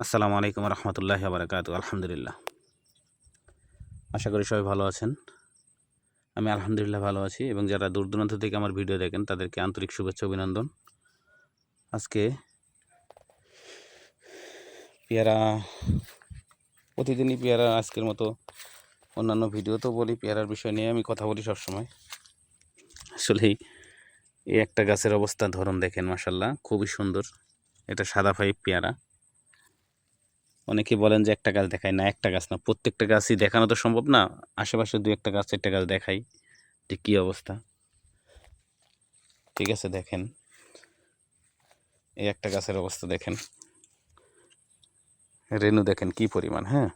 আসসালামু আলাইকুম রহমতুল্লাহি ওয়া বারাকাতুহু। আলহামদুলিল্লাহ, আশা করি সবাই ভালো আছেন। আমি আলহামদুলিল্লাহ ভালো আছি এবং যারা দূর দূরান্ত থেকে আমার ভিডিও দেখেন তাদেরকে আন্তরিক শুভেচ্ছা অভিনন্দন। আজকে পেয়ারা, প্রতিদিনই পেয়ারা, আজকের মতো অন্যান্য ভিডিও তো বলি, পেয়ারার বিষয় নিয়ে আমি কথা বলি সবসময়। আসলেই এই একটা গাছের অবস্থা ধরন দেখেন, মাশাল্লাহ খুবই সুন্দর। এটা সাদা ফাইভ পেয়ারা। অনেকে বলেন যে একটা গাছ দেখায়, না একটা গাছ না, প্রত্যেকটা গাছই দেখানো তো সম্ভব না। আশেপাশে দুই একটা গাছ, চারটা গাছ দেখাই যে কী অবস্থা। ঠিক আছে, দেখেন এই একটা গাছের অবস্থা দেখেন, রেণু দেখেন কি পরিমাণ। হ্যাঁ,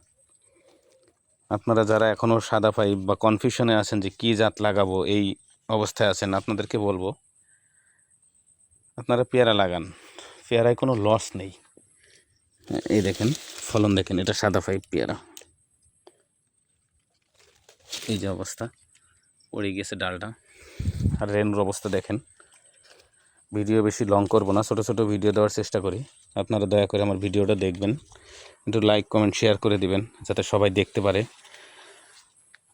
আপনারা যারা এখনও সাদা পাইপ বা কনফিউশনে আছেন যে কি জাত লাগাবো, এই অবস্থায় আছেন, আপনাদেরকে বলবো আপনারা পেয়ারা লাগান। পেয়ারায় কোনো লস নেই। এই দেখেন ফলন দেখেন, এটা সাদা পাইপ পেয়ারা। এই যে অবস্থা, পড়ে গেছে ডালটা। আর রেণুর অবস্থা দেখেন। ভিডিও বেশি লং করব না, ছোটো ছোটো ভিডিও দেওয়ার চেষ্টা করি। আপনারা দয়া করে আমার ভিডিওটা দেখবেন, একটু লাইক কমেন্ট শেয়ার করে দিবেন যাতে সবাই দেখতে পারে।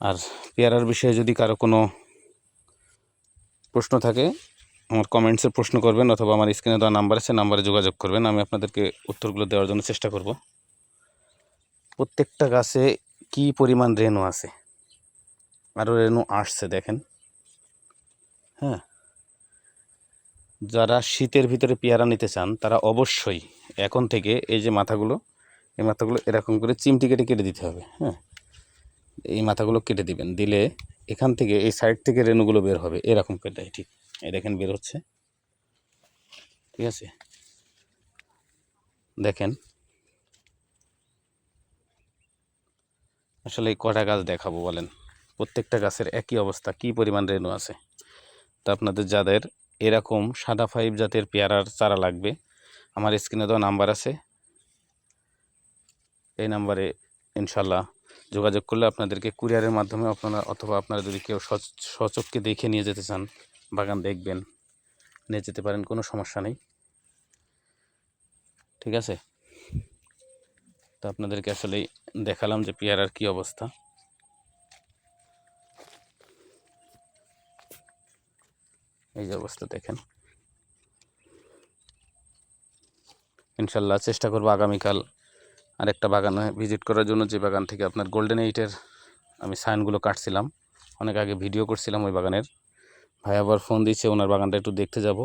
আর পেয়ারার বিষয়ে যদি কারো কোনো প্রশ্ন থাকে আমার কমেন্টসে প্রশ্ন করবেন, অথবা আমার স্ক্রিনে দেওয়া নাম্বার আছে, নাম্বারে যোগাযোগ করবেন। আমি আপনাদেরকে উত্তরগুলো দেওয়ার জন্য চেষ্টা করব। প্রত্যেকটা গাছে কি পরিমাণ রেণু আছে, আরও রেণু আসছে দেখেন। হ্যাঁ, যারা শীতের ভিতরে পেয়ারা নিতে চান তারা অবশ্যই এখন থেকে এই যে মাথাগুলো, এই মাথাগুলো এরকম করে চিমটি কেটে কেটে দিতে হবে। হ্যাঁ, এই মাথাগুলো কেটে দিবেন, দিলে এখান থেকে এই সাইড থেকে রেণুগুলো বের হবে এরকম কেটে। ঠিক এই দেখেন বের হচ্ছে। ঠিক আছে, দেখেন। আসলে এই কটা গাছ দেখাবো বলেন, প্রত্যেকটা গাছের একই অবস্থা, কি পরিমাণ রেণু আছে। তো আপনাদের যাদের এরকম সাদা ফাইভ জাতের পেয়ারার চারা লাগবে, আমার স্ক্রিনে দেওয়া নাম্বার আছে, এই নাম্বারে ইনশাল্লাহ যোগাযোগ করলে আপনাদেরকে কুরিয়ারের মাধ্যমে আপনারা, অথবা আপনারা যদি কেউ সচক্ষে দেখে নিয়ে যেতে চান, বাগান দেখবেন, নিয়ে যেতে পারেন, কোনো সমস্যা নেই। ঠিক আছে, তো আপনাদেরকে আসলেই দেখালাম যে পেয়ারার কি অবস্থা। এই যে অবস্থা দেখেন। ইনশাল্লাহ চেষ্টা করবো আগামীকাল আরেকটা বাগানে ভিজিট করার জন্য, যে বাগান থেকে আপনার গোল্ডেন এইটের আমি সাইনগুলো কাটছিলাম, অনেক আগে ভিডিও করছিলাম ওই বাগানের। ভাই আবার ফোন দিচ্ছে, ওনার বাগানটা একটু দেখতে যাব।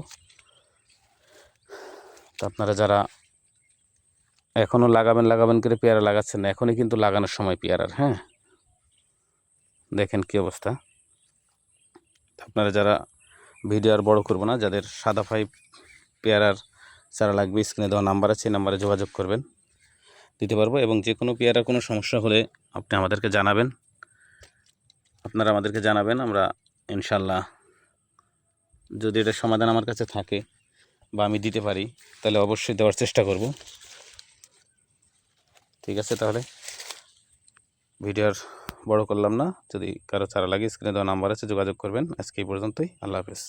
তো আপনারা যারা এখনও লাগাবেন করে পেয়ারা লাগাচ্ছেন না, এখনই কিন্তু লাগানোর সময় পেয়ারার। হ্যাঁ, দেখেন কি অবস্থা। আপনারা যারা, ভিডিও আর বড় করব না, যাদের সাদা ফাইভ পেয়ারার চারা লাগবে, স্ক্রিনে দেওয়া নাম্বার আছে, নাম্বারে যোগাযোগ করবেন, দিতে পারবো। এবং যে কোনো পেয়ারার কোনো সমস্যা হলে আপনি আমাদেরকে জানাবেন, আপনারা আমাদেরকে জানাবেন। আমরা ইনশাল্লাহ যদি এটার সমাধান আমার কাছে থাকে বা আমি দিতে পারি, তাহলে অবশ্যই দেওয়ার চেষ্টা করব। ঠিক আছে, তাহলে ভিডিও আর বড় করলাম না। যদি কারো চারা লাগে, স্ক্রিনে দেওয়া নাম্বার আছে, যোগাযোগ করবেন। আজকে এই পর্যন্তই। আল্লাহ হাফেজ।